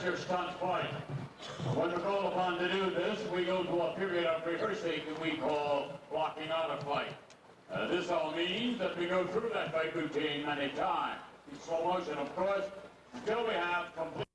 amateur stunt fight. When we're called upon to do this, we go to a period of rehearsing that we call blocking out a fight. This all means that we go through that fight routine many times, in slow motion, of course, until we have complete.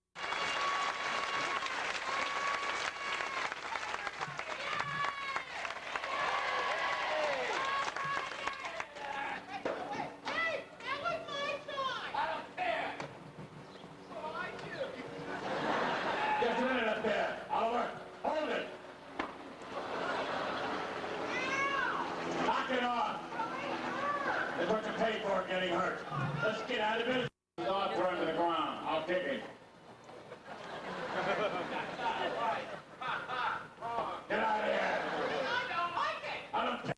Just a minute up there. Oliver, hold it. Knock it off. That's what you pay for getting hurt. Let's get out of it. He's off, we're under the ground. I'll kick him. Get out of here. I don't like it. I don't care.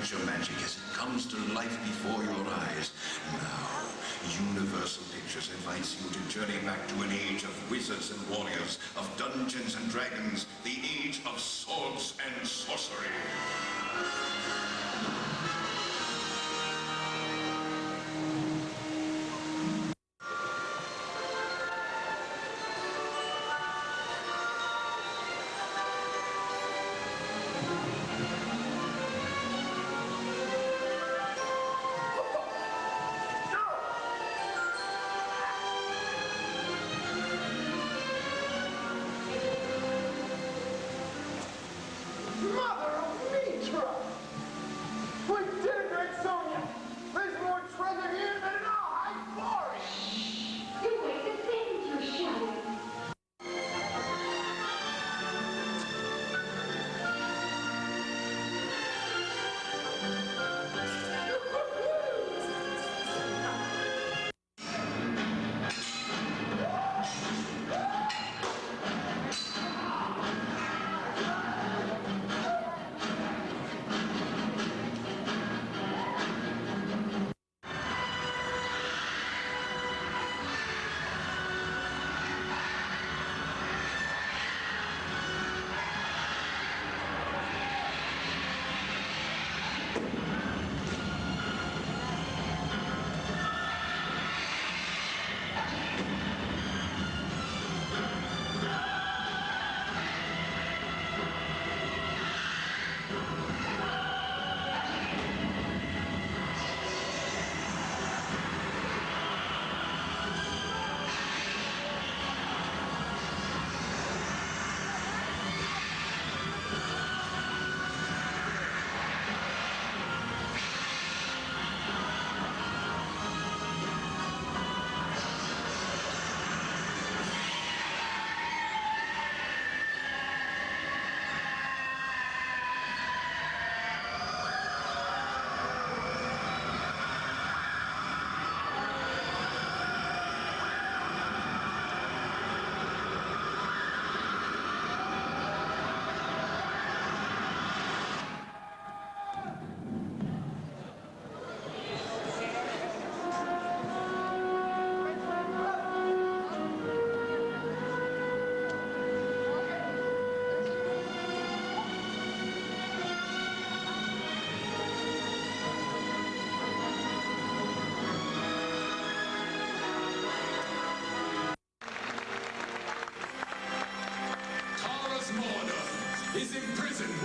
Picture magic as it comes to life before your eyes. Now, Universal Pictures invites you to journey back to an age of wizards and warriors, of Dungeons and Dragons, the age of swords and sorcery. Mother of Mitra!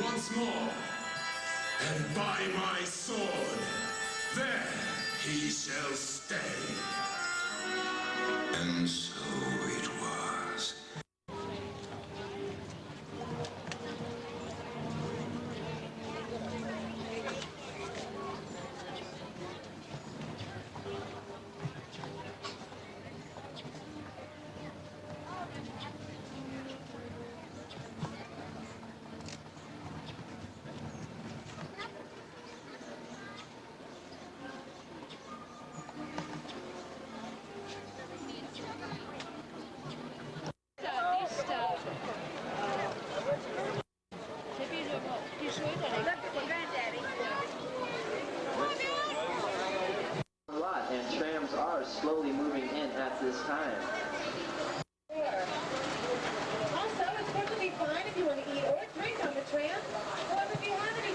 once more, and by my sword, there he shall stay. And so it was. And trams are slowly moving in at this time. Also, it's perfectly fine if you want to eat or drink on the tram. However, if you have any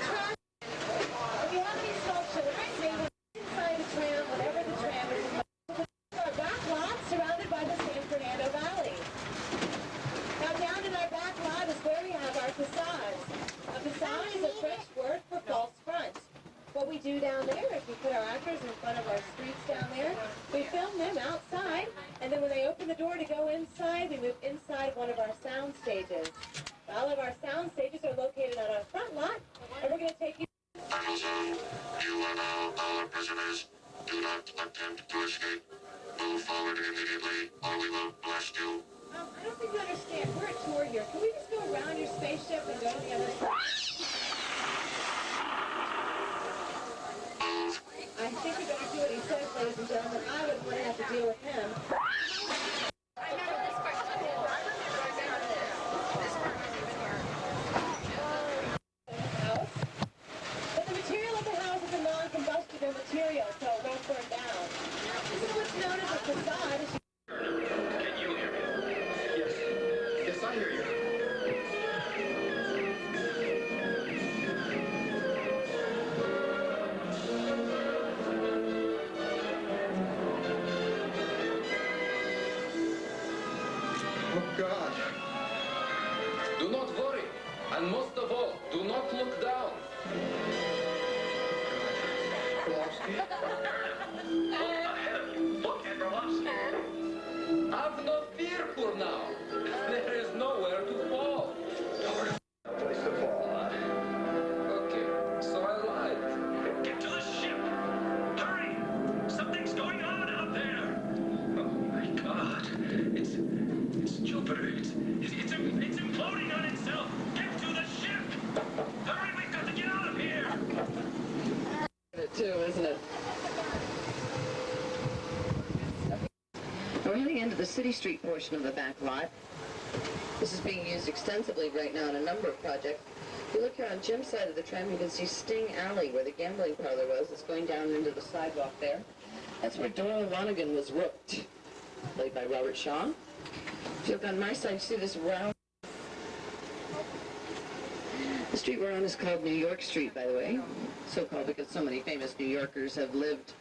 small children, they will inside the tram, whatever the tram is. Our back lot surrounded by the San Fernando Valley. Now down in our back lot is where we have our facades. A facade is a French word for false front. What we do down there is we put our actors in front of our streets down there. We film them outside, and then when they open the door to go inside, we move inside one of our sound stages. All of our sound stages are located on our front lot, and we're going to take you... Attention, you are now our prisoners. Do not attempt to escape. Move forward immediately, or we will blast you. I don't think you understand. We're a tour here. Can we just go around your spaceship and go to the other side? I think we better do what he says, ladies and gentlemen. I wouldn't want to have to deal with him. House. But the material of the house is a non-combustible material, so it won't burn down. This is what's known as a facade. Can you hear me? Yes. Yes, I hear you. Oh, God. Do not worry. And most of all, do not look down. Kowalski? Look ahead of you. Look at Kowalski. Have no fear for now. There is nowhere to fall. Place to fall. Okay, so I lied. Get to the ship! Hurry! Something's going on out there! Oh my God. It's Jupiter. It's imploding on itself! Get to the ship! Hurry, we've got to get out of here! It too, isn't it? We're heading into the City Street portion of the back lot. This is being used extensively right now in a number of projects. If you look here on Jim's side of the tram, you can see Sting Alley, where the gambling parlor was. It's going down into the sidewalk there. That's where Doyle Lonigan was rooked, played by Robert Shaw. If you look on my side, you see this round... The street we're on is called New York Street, by the way. So called because so many famous New Yorkers have lived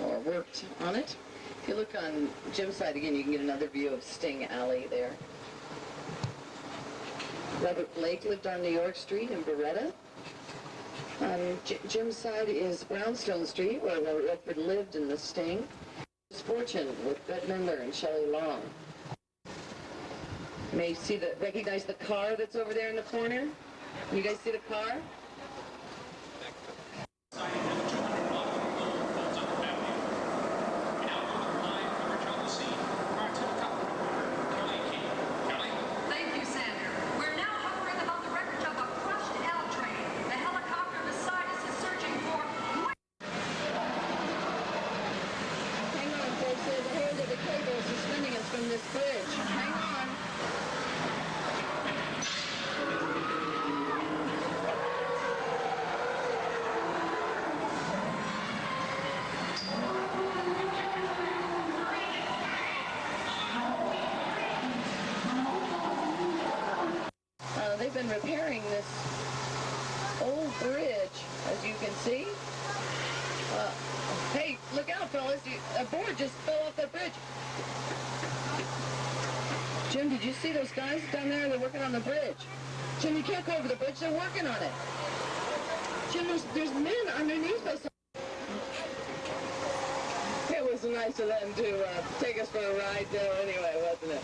or worked on it. If you look on Jim's side again, you can get another view of Sting Alley there. Robert Blake lived on New York Street in Beretta. On Jim's side is Brownstone Street, where Robert Redford lived in the Sting. His Fortune with Bette Midler and Shelley Long. You may recognize the car that's over there in the corner. Can you guys see the car? Thank you, Sander. We're now hovering above the wreckage of a crushed L train. The helicopter beside us is searching for... Hang on, folks. There's a hold of the cable suspending us from this bridge. Hang on. They've been repairing this old bridge, as you can see. Hey, look out, fellas. A board just fell off that bridge. Jim, did you see those guys down there? They're working on the bridge. Jim, you can't go over the bridge. They're working on it. Jim, there's men underneath us. It was nice of them to take us for a ride, though, anyway, wasn't it?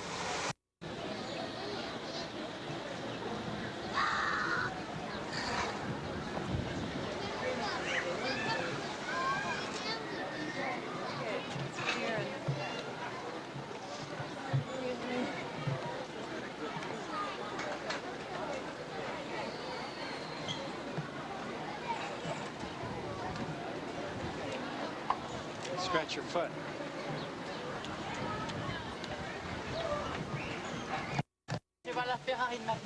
Scratch your foot.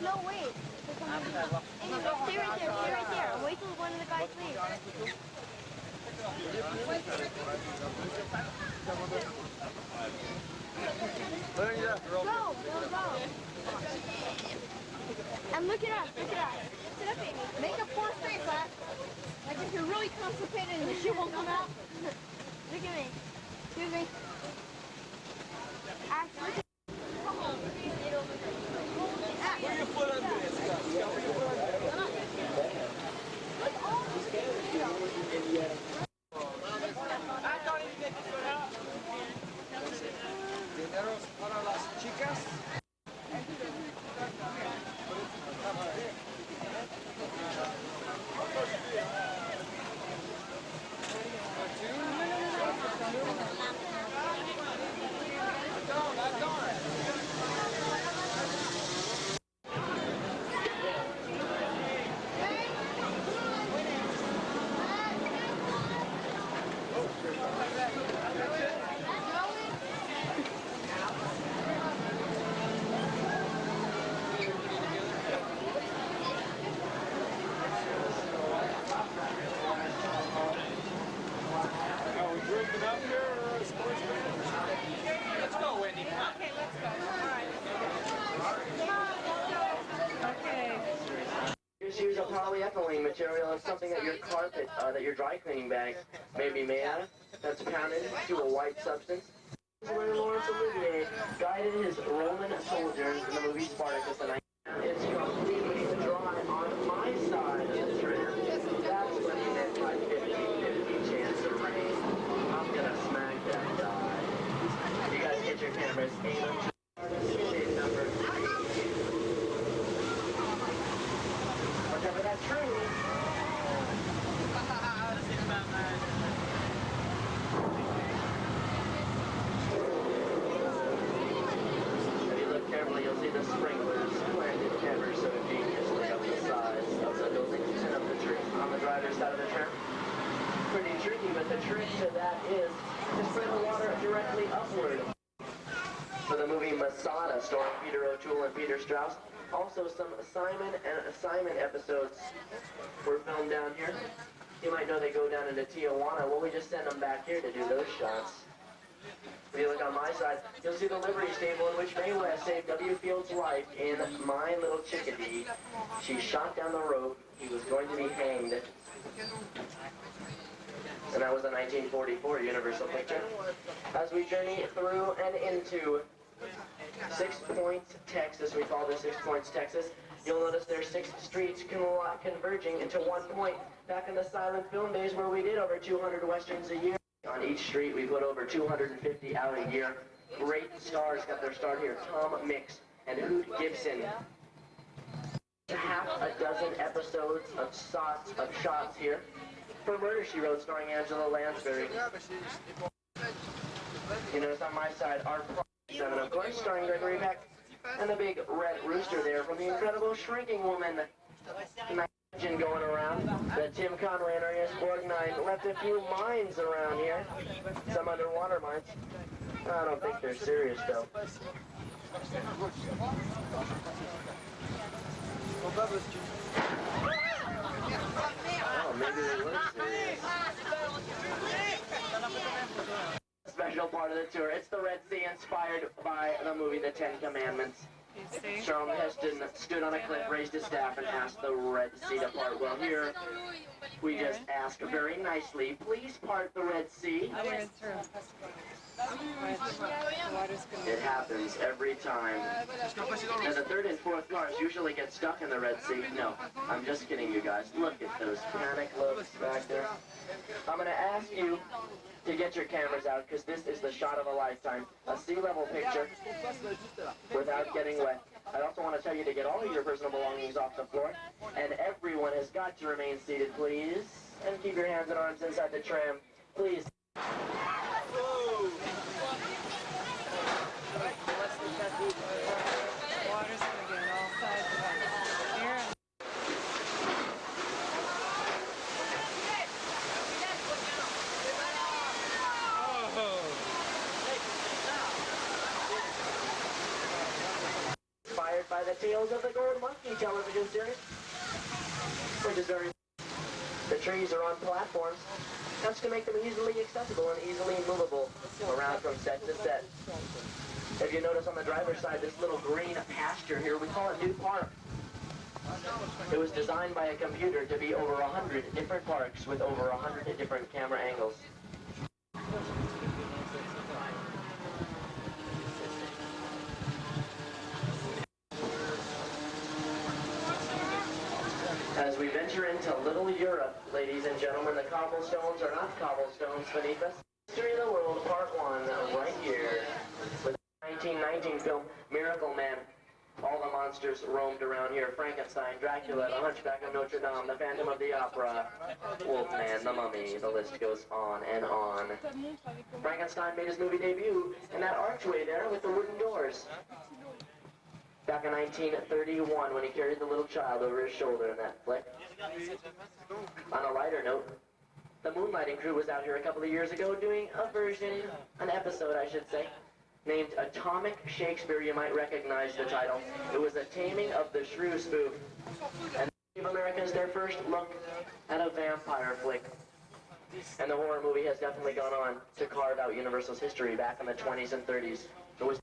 No, wait. Hey, stay right there, stay right there. Wait till one of the guys leaves. Go. And look at us, Sit up, Amy. Make a poor face, huh? Like if you're really constipated and the shit won't come out. Look at me. Excuse me. Ash, look at me. Come on. Put your foot under this. Dineros para las chicas. Let's go, Wendy. Okay, let's go. All right. Okay. Just use a polyethylene material and something that your carpet, that your dry cleaning bag may be made out of. That's pounded to a white substance. Where Laurence Olivier guided his Roman soldiers in the movie Spartacus, and it's completely dry on my side of the trim. That's what he meant by 50-50 chance of rain. I'm gonna smack that guy. You guys get your cameras. Aim number 3. Whatever that tree. If you look carefully, you'll see the sprinklers planted ever so ingeniously up the sides of the buildings and of the tree on the driver's side of the trim. Pretty tricky, but the trick to that is to spread the water directly upward. For the movie Masada, starring Peter O'Toole and Peter Strauss, also some Simon and Simon episodes were filmed down here. You might know they go down into Tijuana. Well, we just send them back here to do those shots. If you look on my side, you'll see the livery stable in which Mae West saved W. Field's life in My Little Chickadee. She shot down the rope. He was going to be hanged. And that was a 1944 Universal picture. As we journey through and into 6 Points, Texas, we call this 6 Points, Texas, you'll notice there's 6 streets converging into one point. Back in the silent film days where we did over 200 westerns a year. On each street, we put over 250 out a year. Great stars got their start here. Tom Mix and Hoot Gibson. Half a dozen episodes of shots here. For Murder, She Wrote, starring Angela Lansbury. You notice on my side, our Seven, of course, starring Gregory Peck. And the big red rooster there from The Incredible Shrinking Woman. Imagine going around that Tim Conway and Ernest Borgnine left a few mines around here. Some underwater mines. I don't think they're serious, though. Oh, maybe they were serious. Special part of the tour. It's the Red Sea, inspired by the movie The Ten Commandments. Charlton Heston stood on a cliff, raised his staff, and asked the Red Sea to part. Well, here We just ask very nicely, please part the Red Sea. It happens every time. And the third and fourth cars usually get stuck in the Red Sea. No, I'm just kidding, you guys. Look at those panic looks back there. I'm going to ask you to get your cameras out, because this is the shot of a lifetime. A sea level picture without getting wet. I also want to tell you to get all of your personal belongings off the floor. And everyone has got to remain seated, please. And keep your hands and arms inside the tram, please. Water's gonna get on all sides of us. Here. Inspired by the Tales of the Gold Monkey television series, which is very... The trees are on platforms. That's to make them easily accessible and easily movable around from set to set. If you notice on the driver's side, this little green pasture here, we call it New Park. It was designed by a computer to be over 100 different parks with over 100 different camera angles. As we venture into Little Europe, ladies and gentlemen, the cobblestones are not cobblestones beneath us. History of the World, Part 1, right here. With the 1919 film, Miracle Man. All the monsters roamed around here. Frankenstein, Dracula, the Hunchback of Notre Dame, the Phantom of the Opera, Wolfman, the Mummy, the list goes on and on. Frankenstein made his movie debut in that archway there with the wooden doors. Back in 1931, when he carried the little child over his shoulder in that flick. On a lighter note, the Moonlighting crew was out here a couple of years ago doing a version, an episode I should say, named Atomic Shakespeare. You might recognize the title. It was a Taming of the Shrew spoof. And gave Americans their first look at a vampire flick. And the horror movie has definitely gone on to carve out Universal's history back in the 20s and 30s. It was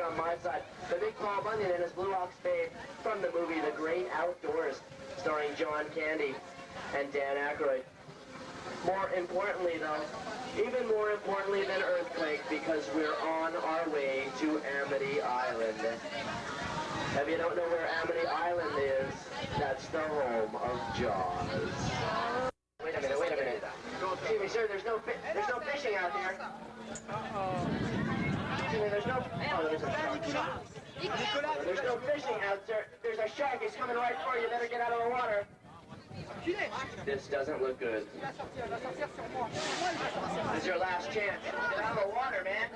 on my side. The big Paul Bunyan and his Blue Ox Babe from the movie The Great Outdoors, starring John Candy and Dan Aykroyd. More importantly, though, even more importantly than Earthquake, because we're on our way to Amity Island. If you don't know where Amity Island is, that's the home of Jaws. Wait a minute. Excuse me, sir, there's no fishing out here. There's no fishing out there. There's a shark. He's coming right for you. Better get out of the water. This doesn't look good. This is your last chance. Get out of the water, man.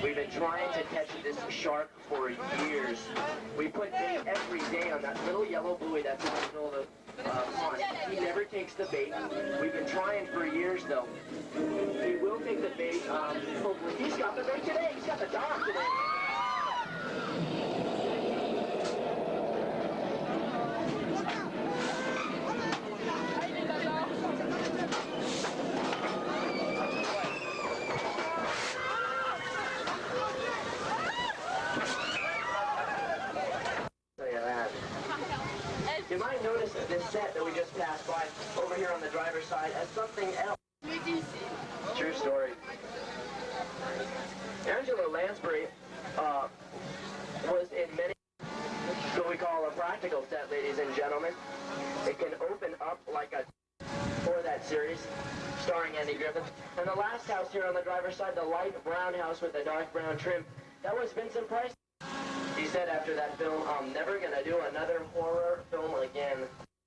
We've been trying to catch this shark for years. We put bait every day on that little yellow buoy that's in the middle of the pond. He never takes the bait. We've been trying for years, though. He will take the bait. Hopefully, he's got the bait today. He's got the dog today. this set that we just passed by over here on the driver's side as something else. True story. Angela Lansbury was in many what we call a practical set, ladies and gentlemen. It can open up like a for that series, starring Andy Griffith. And the last house here on the driver's side, the light brown house with the dark brown trim, that was Vincent Price. He said after that film, I'm never gonna do another horror film again.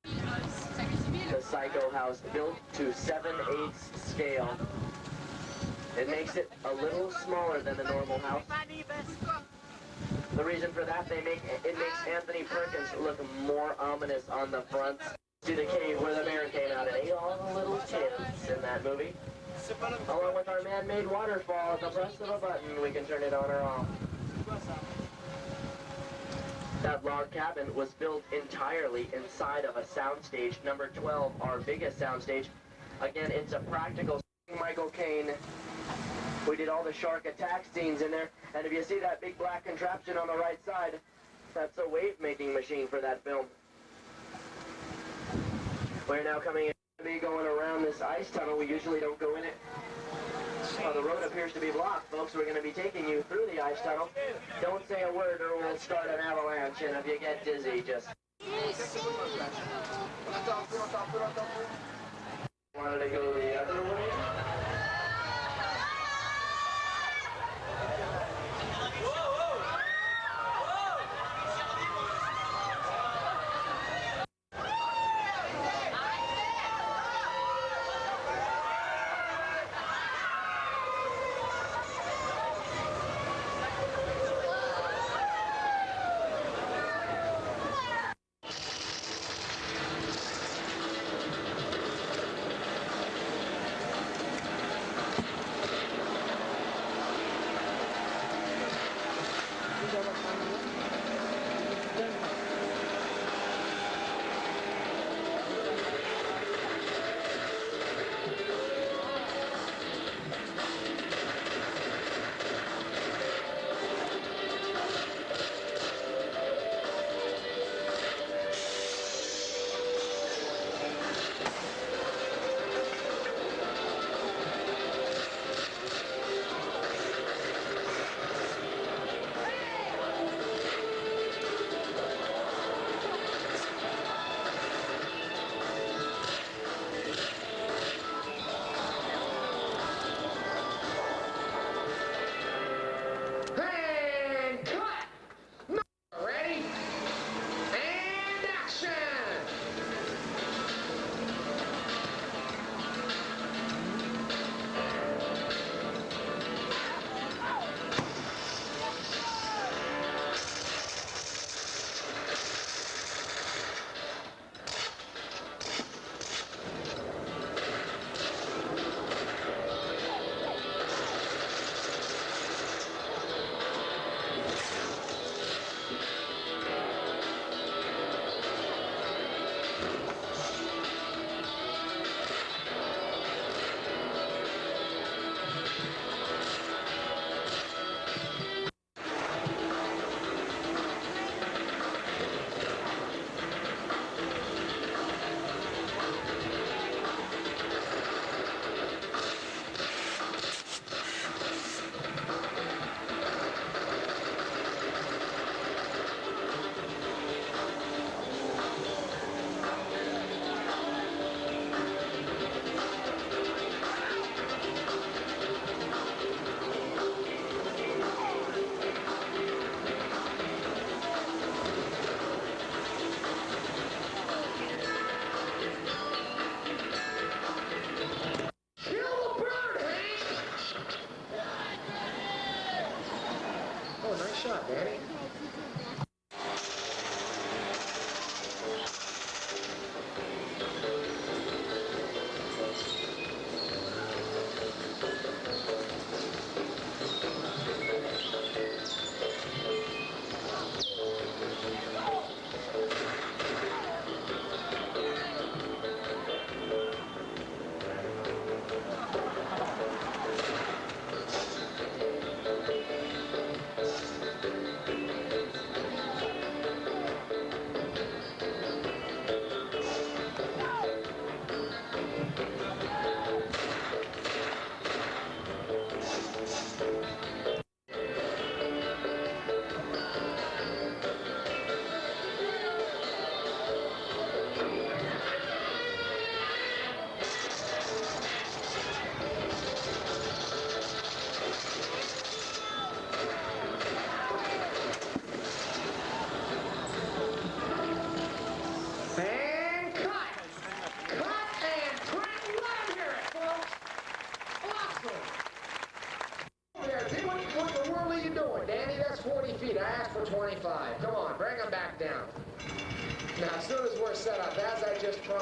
The Psycho house, built to 7/8 scale. It makes it a little smaller than the normal house. The reason for that, it makes Anthony Perkins look more ominous on the front. To the cave where the bear came out and ate all the little kids in that movie. Along with our man-made waterfall, at the press of a button, we can turn it on or off. That log cabin was built entirely inside of a soundstage, number 12, our biggest soundstage. Again, it's a practical Michael Caine. We did all the shark attack scenes in there, and if you see that big black contraption on the right side, that's a wave-making machine for that film. We're now coming in to be going around this ice tunnel. We usually don't go in it. The road appears to be blocked, folks. We're going to be taking you through the ice tunnel. Don't say a word or we'll start an avalanche, and if you get dizzy, just... Wanted to go the other way? shot, Danny.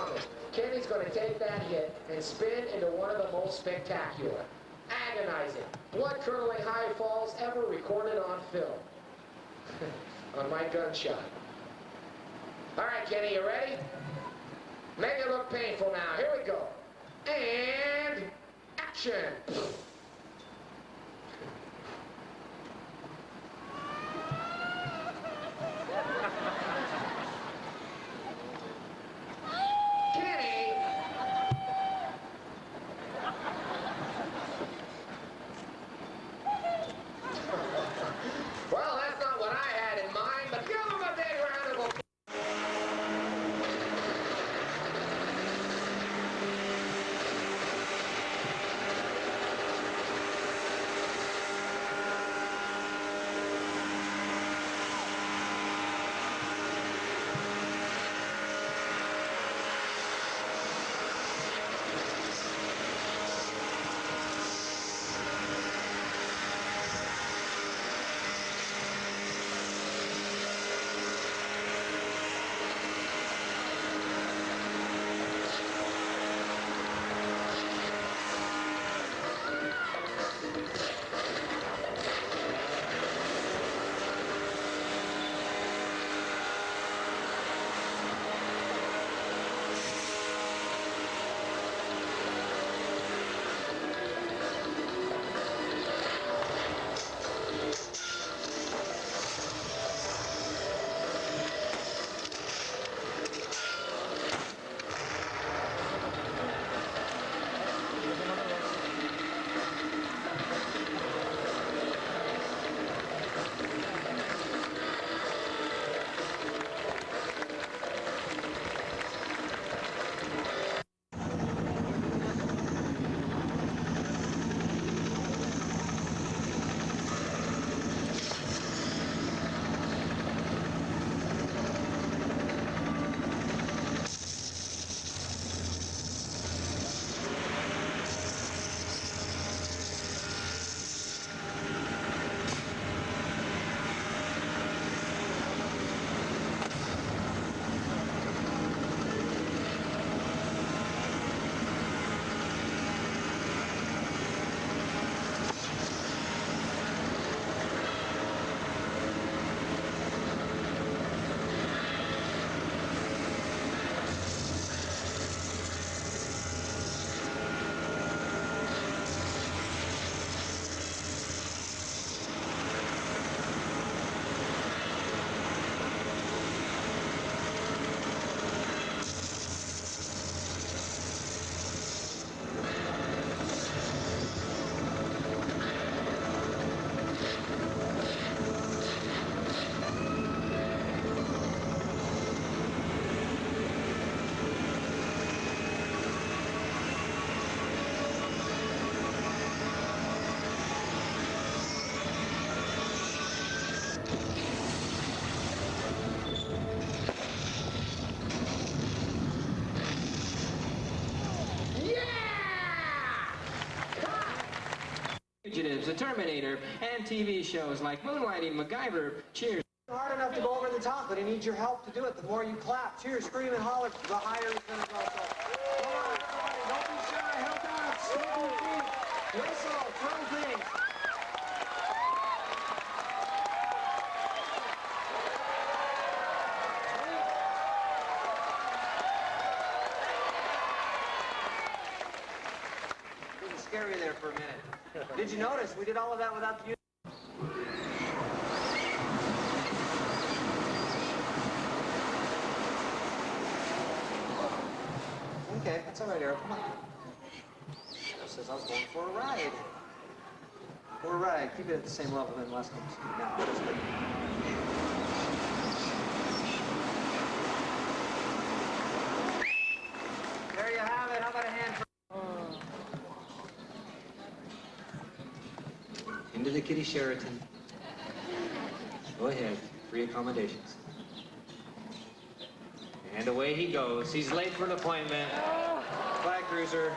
promise. Kenny's going to take that hit and spin into one of the most spectacular, agonizing, blood-curdling high falls ever recorded on film. On my gunshot. All right, Kenny, you ready? Make it look painful now. Here we go. And action. Kenny! Well, that's not what I had in mind, but give him a big round of applause. Fugitives, The Terminator, and TV shows like Moonlighting, MacGyver, Cheers. Hard enough to go over the top, but he needs your help to do it. The more you clap, cheer, scream, and holler, the higher he's going to go. So, come on, everybody, don't be shy, help out, stomp your feet, whistle, throw things. Didn't scare you there for a minute. Did you notice we did all of that without the... Okay, that's all right, Eric. Come on. Cheryl says I was going for a ride. For a ride. Keep it at the same level than last time. Now, that's good. There you have it. How about a hand for... Into the kitty Sheraton. Go ahead. Free accommodations. And away he goes. He's late for an appointment. Bye, Cruiser.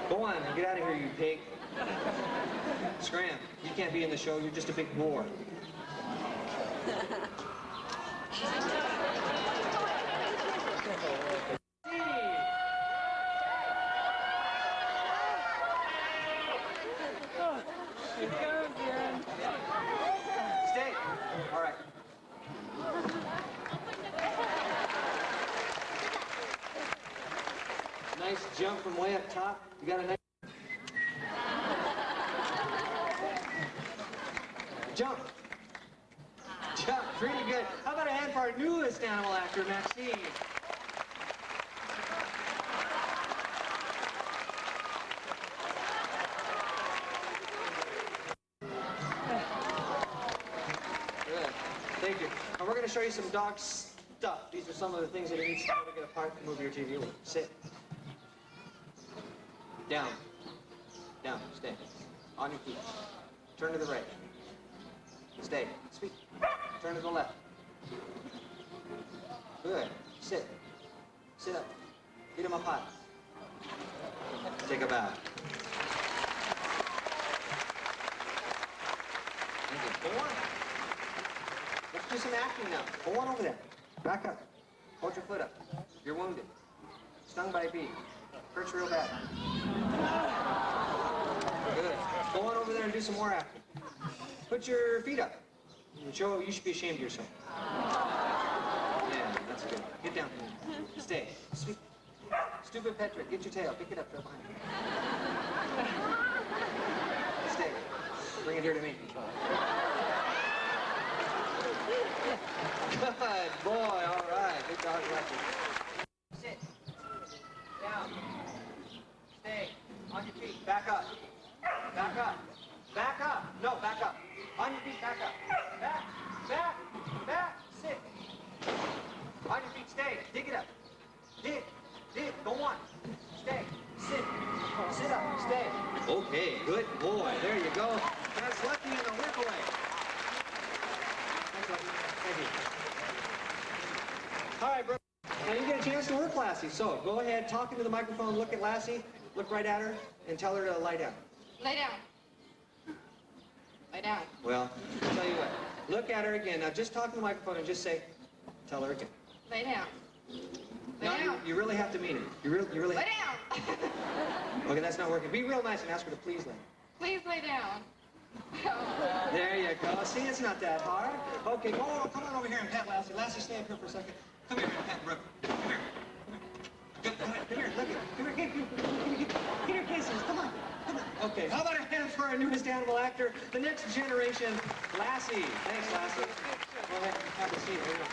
Go on, get out of here, you pig. Scram, you can't be in the show. You're just a big bore. Nice jump from way up top. You got a nice jump. Jump, pretty good. How about a hand for our newest animal actor, Maxine? Good. Thank you. And we're going to show you some dog stuff. These are some of the things that you need to know to get a part to move your TV with. Sit. Down. Down. Stay. On your feet. Turn to the right. Stay. Sweet. Turn to the left. Good. Sit. Sit up. Feet them up high. Take a bow. Thank you. Go on. Let's do some acting now. Go on over there. Back up. Hold your foot up. You're wounded. Stung by a bee. Hurts real bad. Good. Go on over there and do some more acting. Put your feet up. Joe, you should be ashamed of yourself. Yeah, that's good. Get down. Stay. Sweet. Stupid Petra, get your tail. Pick it up. Throw it behind you. Stay. Bring it here to me. Good boy. All right. Good dog lesson. Sit. Down. Stay. On your feet. Back up. Back up. Back up. No, back up. On your feet, back up. Back, back, back, sit. On your feet, stay. Dig it up. Dig, go on. Stay, sit. Sit up, stay. Okay, good boy. There you go. That's Lucky in the work away. Thanks, Lucky. Thank you. All right, bro. Now you get a chance to work Lassie. So go ahead, talk into the microphone, look at Lassie, look right at her, and tell her to lie down. Lay down. Lay down. Well, I'll tell you what. Look at her again. Now, just talk to the microphone and just say, tell her again. Lay down. Lay No, down. you really have to mean it. You really. Lay down. Okay, that's not working. Be real nice and ask her to please lay. Please lay down. There you go. See, it's not that hard. Okay, come on over here and pat Lassie. Lassie, stay up here for a second. Come here and pat Brooke. Come here. Come here. Look at. Come here. Get her kisses. Come on. Okay, how about a hand for our newest animal actor, the next generation, Lassie. Thanks, Lassie. Go ahead, have a seat. Here you go.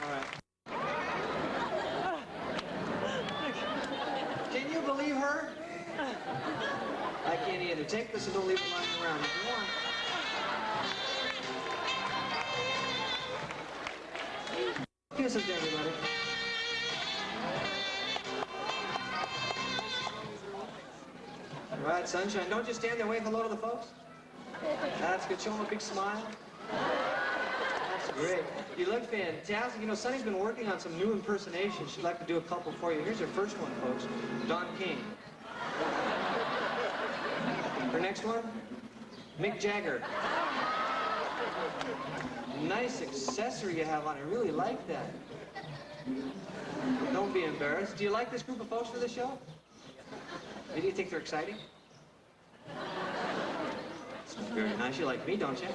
All right. Can you believe her? I can't either. Take this and don't leave it lying around. If you want. Kisses to everybody. All right, Sunshine, don't just stand there, wave hello to the folks. That's good. Show them a big smile. That's great. You look fantastic. You know, Sunny's been working on some new impersonations. She'd like to do a couple for you. Here's her first one, folks. Don King. Her next one, Mick Jagger. Nice accessory you have on. I really like that. Don't be embarrassed. Do you like this group of folks for the show? Do you think they're exciting? It's very nice. You like me, don't you?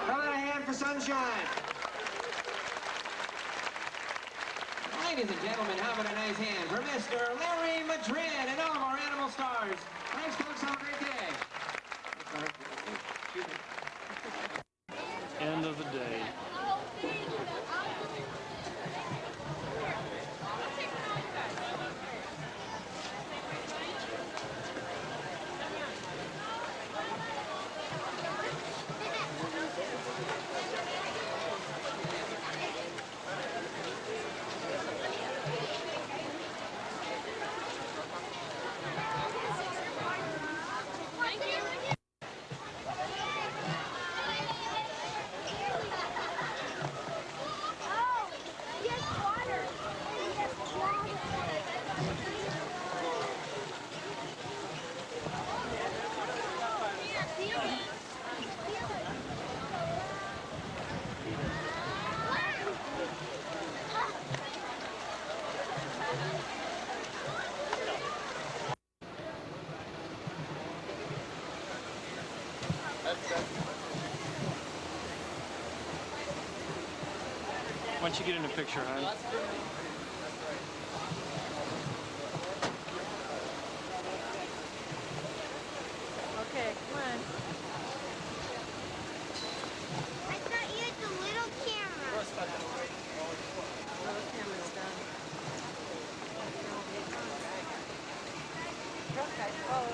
How about a hand for Sunshine? Ladies and gentlemen, how about a nice hand for Mr. Larry Madrid and all of our animal stars. Thanks, folks. Have a great day. End of the day. Why don't you get in the picture, hon? Okay, come on. I thought you had the little camera. Little camera's done. Oh,